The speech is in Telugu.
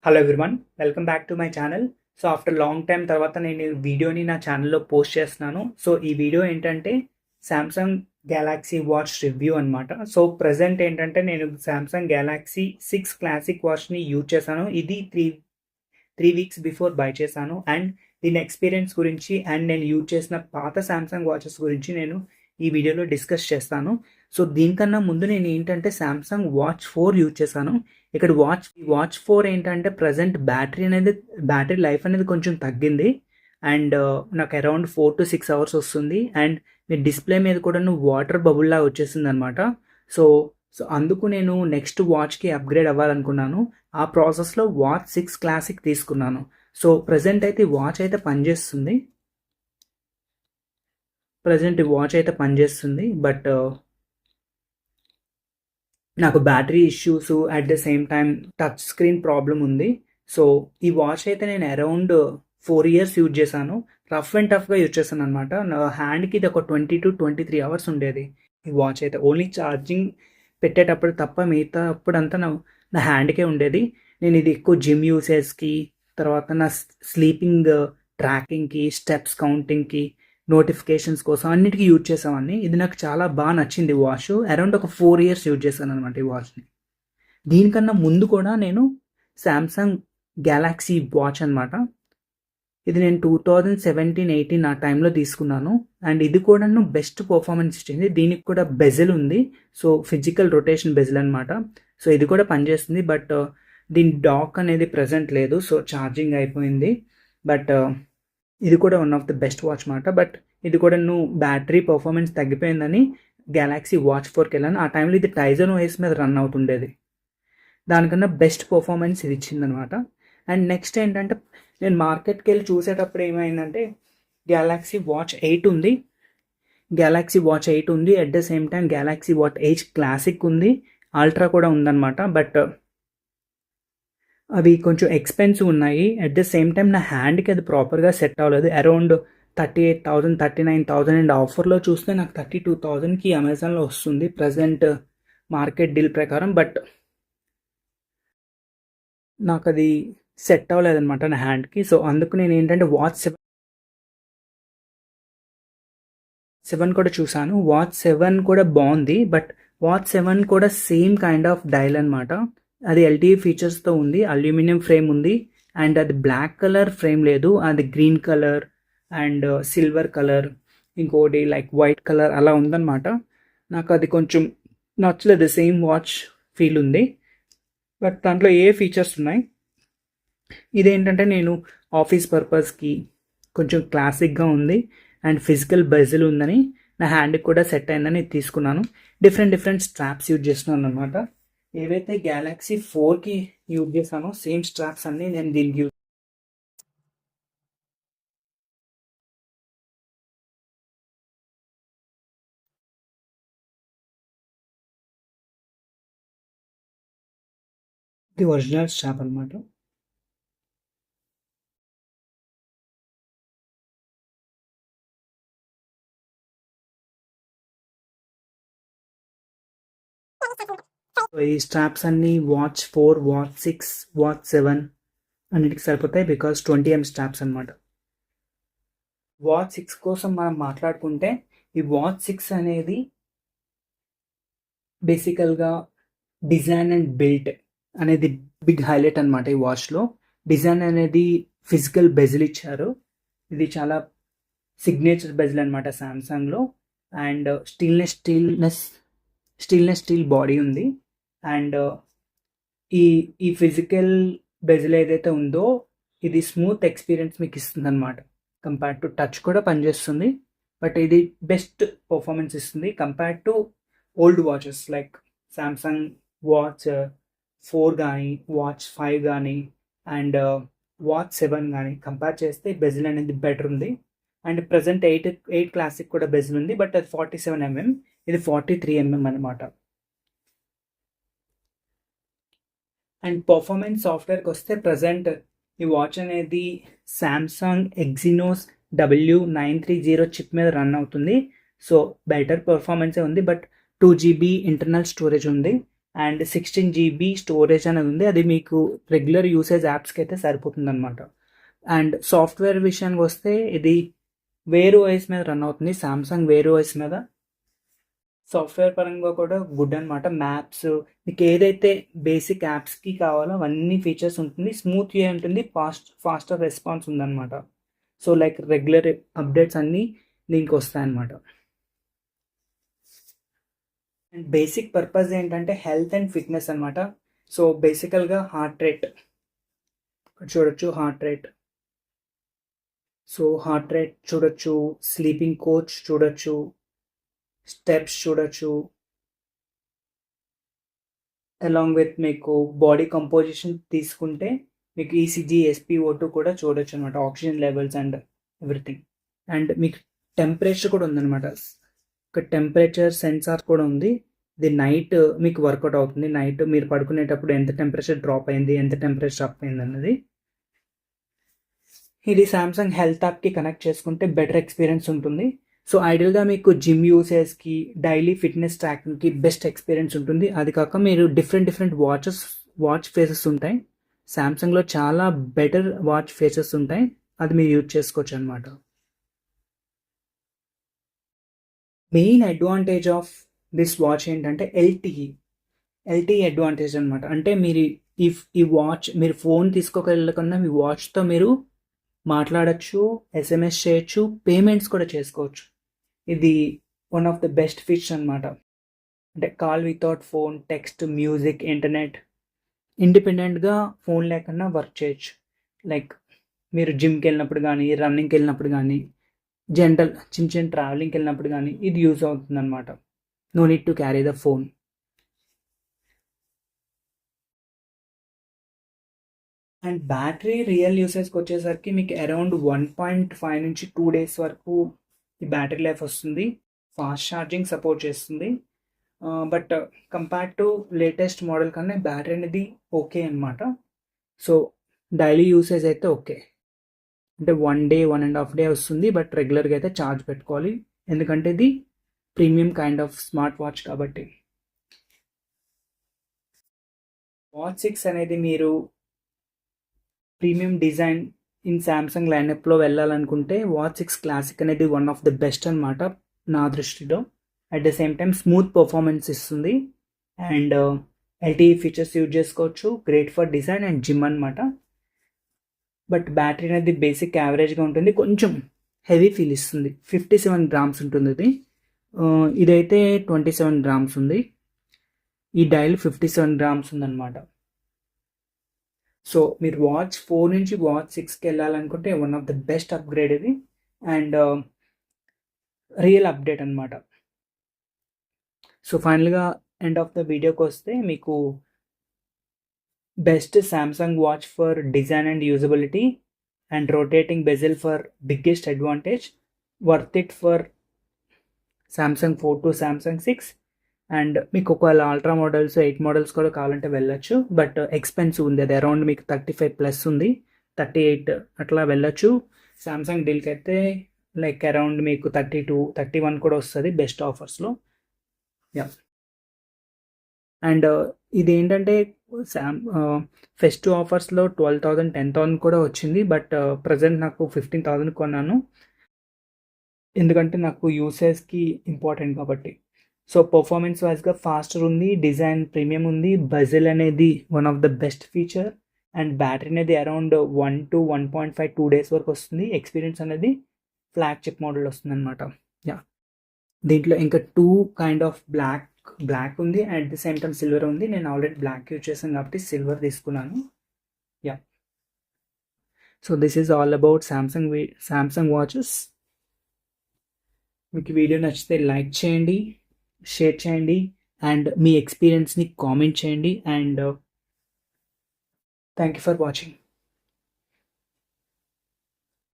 Hello everyone, welcome back to my channel. So after long time తర్వాత నేను ఈ వీడియోని నా ఛానల్లో పోస్ట్ చేస్తున్నాను. సో ఈ వీడియో ఏంటంటే శాంసంగ్ గ్యాలక్సీ వాచ్ రివ్యూ అనమాట. సో ప్రజెంట్ ఏంటంటే నేను శాంసంగ్ గ్యాలక్సీ 6 క్లాసిక్ వాచ్ని యూజ్ చేశాను. ఇది త్రీ వీక్స్ బిఫోర్ బై చేశాను. అండ్ దీని ఎక్స్పీరియన్స్ గురించి అండ్ నేను యూజ్ చేసిన పాత శాంసంగ్ వాచెస్ గురించి నేను ఈ వీడియోలో డిస్కస్ చేస్తాను. సో దీనికన్నా ముందు నేను ఏంటంటే శాంసంగ్ వాచ్ 4 యూజ్ చేశాను. ఇక్కడ వాచ్ 4 ఏంటంటే ప్రజెంట్ బ్యాటరీ లైఫ్ అనేది కొంచెం తగ్గింది. అండ్ నాకు అరౌండ్ 4 to 6 అవర్స్ వస్తుంది. అండ్ మీ డిస్ప్లే మీద కూడా వాటర్ బబుల్లా వచ్చేసింది అనమాట. సో అందుకు నేను నెక్స్ట్ వాచ్కి అప్గ్రేడ్ అవ్వాలనుకున్నాను. ఆ ప్రాసెస్లో వాచ్ 6 క్లాసిక్ తీసుకున్నాను. సో ప్రజెంట్ అయితే ఈ వాచ్ అయితే పనిచేస్తుంది. బట్ నాకు battery issues at the same time touch screen problem ఉంది. సో ఈ వాచ్ అయితే నేను అరౌండ్ 4 years యూజ్ చేశాను. రఫ్ అండ్ టఫ్గా యూజ్ చేశాను అనమాట. నా హ్యాండ్కి ఇది ఒక 20 to 23 hours ఉండేది. ఈ వాచ్ అయితే ఓన్లీ ఛార్జింగ్ పెట్టేటప్పుడు తప్ప మిగతా అప్పుడంతా నా హ్యాండ్కే ఉండేది. నేను ఇది ఎక్కువ జిమ్ యూసేజ్కి, తర్వాత నా స్లీపింగ్ ట్రాకింగ్కి, స్టెప్స్ కౌంటింగ్కి, నోటిఫికేషన్స్ కోసం అన్నిటికీ యూజ్ చేసామని. ఇది నాకు చాలా బాగా నచ్చింది వాచ్. అరౌండ్ ఒక 4 years యూజ్ చేశాను అనమాట ఈ వాచ్ని. దీనికన్నా ముందు కూడా నేను శాంసంగ్ గ్యాలక్సీ వాచ్ అనమాట. ఇది నేను 2017-18 ఆ టైంలో తీసుకున్నాను. అండ్ ఇది కూడా బెస్ట్ పర్ఫార్మెన్స్ ఇచ్చింది. దీనికి కూడా బెజిల్ ఉంది. సో ఫిజికల్ రొటేషన్ బెజిల్ అనమాట. సో ఇది కూడా పనిచేస్తుంది. బట్ దీని డాక్ అనేది ప్రజెంట్ లేదు. సో ఛార్జింగ్ అయిపోయింది. బట్ ఇది కూడా one of the best watch మాట. బట్ ఇది కూడా బ్యాటరీ పర్ఫార్మెన్స్ తగ్గిపోయిందని గ్యాలక్సీ వాచ్ 4కి వెళ్ళాను. ఆ టైంలో ఇది టైజన్ ఓఎస్ మీద రన్ అవుతుండేది. దానికన్నా బెస్ట్ పర్ఫార్మెన్స్ ఇది ఇచ్చిందనమాట. అండ్ నెక్స్ట్ ఏంటంటే నేను మార్కెట్కి వెళ్ళి చూసేటప్పుడు ఏమైందంటే గ్యాలక్సీ వాచ్ 8 ఉంది. At the same time Galaxy watch 8 classic ఉంది. అల్ట్రా కూడా ఉందన్నమాట. బట్ అవి కొంచెం ఎక్స్పెన్సివ్ ఉన్నాయి. అట్ ద సేమ్ టైం నా హ్యాండ్కి అది ప్రాపర్గా సెట్ అవ్వలేదు. అరౌండ్ 38,000 39,000 అండ్ ఆఫర్లో చూస్తే నాకు 32,000కి అమెజాన్లో వస్తుంది ప్రజెంట్ మార్కెట్ డీల్ ప్రకారం. బట్ నాకు అది సెట్ అవ్వలేదన్నమాట నా హ్యాండ్కి. సో అందుకు నేను ఏంటంటే వాచ్ 7 కూడా చూసాను. వాచ్ 7 కూడా బాగుంది. బట్ వాచ్ 7 కూడా సేమ్ కైండ్ ఆఫ్ డైల్ అనమాట. అది ఎల్టీఈ ఫీచర్స్తో ఉంది. అల్యూమినియం ఫ్రేమ్ ఉంది. అండ్ అది బ్లాక్ కలర్ ఫ్రేమ్ లేదు. అది green colour and silver colour, ఇంకోటి లైక్ వైట్ కలర్ అలా ఉందన్నమాట. నాకు అది కొంచెం నచ్చలేదు. సేమ్ వాచ్ ఫీల్ ఉంది. బట్ దాంట్లో ఏ ఫీచర్స్ ఉన్నాయి. ఇదేంటంటే నేను ఆఫీస్ పర్పస్కి కొంచెం క్లాసిక్గా ఉంది అండ్ ఫిజికల్ బెజిల్ ఉందని నా హ్యాండ్కి కూడా సెట్ అయిందని తీసుకున్నాను. డిఫరెంట్ స్ట్రాప్స్ యూజ్ చేస్తున్నాను అనమాట. ఏవైతే గ్యాలక్సీ 4కి యూజ్ చేశానో సేమ్ స్ట్రాప్స్ అన్నీ నేను దీనికి యూజ్. ఇది ఒరిజినల్ స్ట్రాప్ అనమాట. ఈ స్ట్రాప్స్ అన్నీ వాచ్ 4, వాచ్ 6, వాచ్ 7 అన్నిటికి సరిపోతాయి. బికాస్ 20mm స్ట్రాప్స్ అనమాట. వాచ్ 6 కోసం మనం మాట్లాడుకుంటే ఈ వాచ్ 6 అనేది బేసికల్గా డిజైన్ అండ్ బిల్ట్ అనేది బిగ్ హైలైట్ అనమాట. ఈ వాచ్లో డిజైన్ అనేది ఫిజికల్ బెజిల్ ఇచ్చారు. ఇది చాలా సిగ్నేచర్ బెజిల్ అనమాట శాంసంగ్లో. అండ్ స్టీల్ బాడీ ఉంది. అండ్ ఈ ఫిజికల్ బెజిల్ ఏదైతే ఉందో ఇది స్మూత్ ఎక్స్పీరియన్స్ మీకు ఇస్తుంది అనమాట. కంపేర్డ్ టు టచ్ కూడా పనిచేస్తుంది. బట్ ఇది బెస్ట్ పర్ఫార్మెన్స్ ఇస్తుంది compared to old watches like Samsung watch 4 కానీ, వాచ్ 5 కానీ అండ్ వాచ్ 7 కానీ కంపేర్ చేస్తే బెజిల్ అనేది బెటర్ ఉంది. అండ్ ప్రజెంట్ 8 క్లాసిక్ కూడా బెజిల్ ఉంది. బట్ అది 47mm, ఇది 43mm అనమాట. అండ్ పర్ఫార్మెన్స్ సాఫ్ట్వేర్కి వస్తే ప్రజెంట్ ఈ వాచ్ అనేది శాంసంగ్ ఎగ్జినోస్ W930 చిప్ మీద రన్ అవుతుంది. సో బెటర్ పర్ఫార్మెన్సే ఉంది. బట్ 2GB ఇంటర్నల్ స్టోరేజ్ ఉంది. అండ్ 16 GB స్టోరేజ్ అనేది ఉంది. అది మీకు రెగ్యులర్ యూసేజ్ యాప్స్కి అయితే సరిపోతుంది అనమాట. అండ్ సాఫ్ట్వేర్ విషయానికి వస్తే ఇది వేర్ ఓఎస్ మీద రన్ అవుతుంది, సామ్సంగ్ వేర్ ఓఎస్ మీద. సాఫ్ట్వేర్ పరంగా కూడా గుడ్ అనమాట. మ్యాప్స్, మీకు ఏదైతే బేసిక్ యాప్స్కి కావాలో అవన్నీ ఫీచర్స్ ఉంటుంది. స్మూత్ యూఐ ఉంటుంది, ఫాస్టర్ రెస్పాన్స్ ఉందన్నమాట. సో లైక్ రెగ్యులర్ అప్డేట్స్ అన్నీ దీనికి వస్తాయన్నమాట. అండ్ బేసిక్ పర్పస్ ఏంటంటే హెల్త్ అండ్ ఫిట్నెస్ అనమాట. సో బేసికల్గా హార్ట్ రేట్ చూడొచ్చు, హార్ట్ రేట్ చూడొచ్చు, స్లీపింగ్ కోచ్ చూడొచ్చు, స్టెప్స్ చూడొచ్చు, అలాంగ్ విత్ మీకు బాడీ కంపోజిషన్ తీసుకుంటే మీకు ఈసీజీ, SpO2 కూడా చూడొచ్చు అనమాట, oxygen levels and everything. And మీకు టెంపరేచర్ కూడా ఉందన్నమాట. ఒక టెంపరేచర్ సెన్సార్ కూడా ఉంది. ఇది నైట్ మీకు వర్కౌట్ అవుతుంది. నైట్ మీరు పడుకునేటప్పుడు ఎంత టెంపరేచర్ డ్రాప్ అయింది, ఎంత టెంపరేచర్ అప్ అయింది అన్నది. ఇది సామ్సంగ్ హెల్త్ యాప్కి కనెక్ట్ చేసుకుంటే బెటర్ ఎక్స్పీరియన్స్ ఉంటుంది. సో ఐడియల్గా మీకు జిమ్ యూసేజ్కి, డైలీ ఫిట్నెస్ ట్రాకింగ్కి బెస్ట్ ఎక్స్పీరియన్స్ ఉంటుంది. అది కాక మీరు డిఫరెంట్ వాచ్ ఫేసెస్ ఉంటాయి. సామ్సంగ్లో చాలా బెటర్ వాచ్ ఫేసెస్ ఉంటాయి, అది మీరు యూజ్ చేసుకోవచ్చు అనమాట. Main advantage of this watch ఏంటంటే ఎల్టీఈ అడ్వాంటేజ్ అనమాట. అంటే మీరు ఈ వాచ్ మీరు ఫోన్ తీసుకోగలకుండా మీ వాచ్తో మీరు మాట్లాడచ్చు, SMS చేయొచ్చు, పేమెంట్స్ కూడా చేసుకోవచ్చు. ఇది one of the best feature అనమాట. అంటే call without phone, text, music, internet ఇండిపెండెంట్గా ఫోన్ లేకుండా వర్క్ చేయొచ్చు. లైక్ మీరు జిమ్కి వెళ్ళినప్పుడు కానీ, రన్నింగ్కి వెళ్ళినప్పుడు కానీ, జనరల్ చిన్న ట్రావెలింగ్కి వెళ్ళినప్పుడు కానీ ఇది యూజ్ అవుతుంది అనమాట. No need to carry the phone. And battery real యూసేజ్కి వచ్చేసరికి మీకు అరౌండ్ 1.5 నుంచి 2 days వరకు ఈ బ్యాటరీ లైఫ్ వస్తుంది. ఫాస్ట్ ఛార్జింగ్ సపోర్ట్ చేస్తుంది. But compare to latest model కన్నా బ్యాటరీ అనేది ఓకే అనమాట. సో డైలీ యూసేజ్ అయితే ఓకే. అంటే 1 day, 1.5 day వస్తుంది. బట్ రెగ్యులర్గా అయితే ఛార్జ్ పెట్టుకోవాలి, ఎందుకంటే ఇది premium kind of smart watch కాబట్టి. వాచ్ 6 అనేది మీరు ప్రీమియం డిజైన్ ఇన్ సామ్సంగ్ లైనప్లో వెళ్ళాలనుకుంటే వాచ్ 6 క్లాసిక్ అనేది వన్ ఆఫ్ ద బెస్ట్ అనమాట నా దృష్టిలో. At the same time smooth performance ఇస్తుంది అండ్ LTE ఫీచర్స్ యూజ్ చేసుకోవచ్చు. Great for design and gym అనమాట. బట్ బ్యాటరీ అనేది బేసిక్ యావరేజ్గా ఉంటుంది, కొంచెం హెవీ ఫీల్ ఇస్తుంది. 57 grams ఉంటుంది ఇది. ఇదైతే 27 grams ఉంది. ఈ డైల్ 57 grams ఉందన్నమాట. సో మీరు వాచ్ 4 నుంచి వాచ్ 6కి వెళ్ళాలనుకుంటే one of the best upgrade ఇది అండ్ రియల్ అప్డేట్ అనమాట. సో ఫైనల్గా ఎండ్ ఆఫ్ ద వీడియోకి వస్తే మీకు best Samsung watch for design and usability and rotating bezel for biggest advantage, worth it for Samsung 4 to Samsung 6. And మీకు ఒకవేళ అల్ట్రా మోడల్స్, 8 models కూడా కావాలంటే వెళ్ళొచ్చు. బట్ ఎక్స్పెన్సివ్ ఉంది, అది అరౌండ్ మీకు 35+ ఉంది, 38 అట్లా వెళ్ళొచ్చు. సామ్సంగ్ డీల్కి అయితే లైక్ అరౌండ్ మీకు 32, 31 కూడా వస్తుంది బెస్ట్ ఆఫర్స్లో. యా. అండ్ ఇదేంటంటే ఫెస్టివ్ ఆఫర్స్లో 12,000, 10,000 కూడా వచ్చింది. బట్ ప్రజెంట్ నాకు 15,000 కొన్నాను, ఎందుకంటే నాకు యూసేజ్కి ఇంపార్టెంట్ కాబట్టి. సో పర్ఫార్మెన్స్ వైజ్గా ఫాస్టర్ ఉంది, డిజైన్ ప్రీమియం ఉంది, బజిల్ అనేది one of the best feature and battery అనేది అరౌండ్ 1 to 1.5, 2 days వరకు వస్తుంది. ఎక్స్పీరియన్స్ అనేది ఫ్లాగ్షిప్ మోడల్ వస్తుంది అనమాట. యా. దీంట్లో ఇంకా 2 kind of బ్లాక్ ఉంది, at the same time silver ఉంది. నేను ఆల్రెడీ బ్లాక్ యూజ్ చేశాను కాబట్టి సిల్వర్ తీసుకున్నాను. Yeah. So this is all about Samsung watches. మీకు వీడియో నచ్చితే లైక్ చేయండి, షేర్ చేయండి అండ్ మీ ఎక్స్పీరియన్స్ని కామెంట్ చేయండి. And thank you for watching.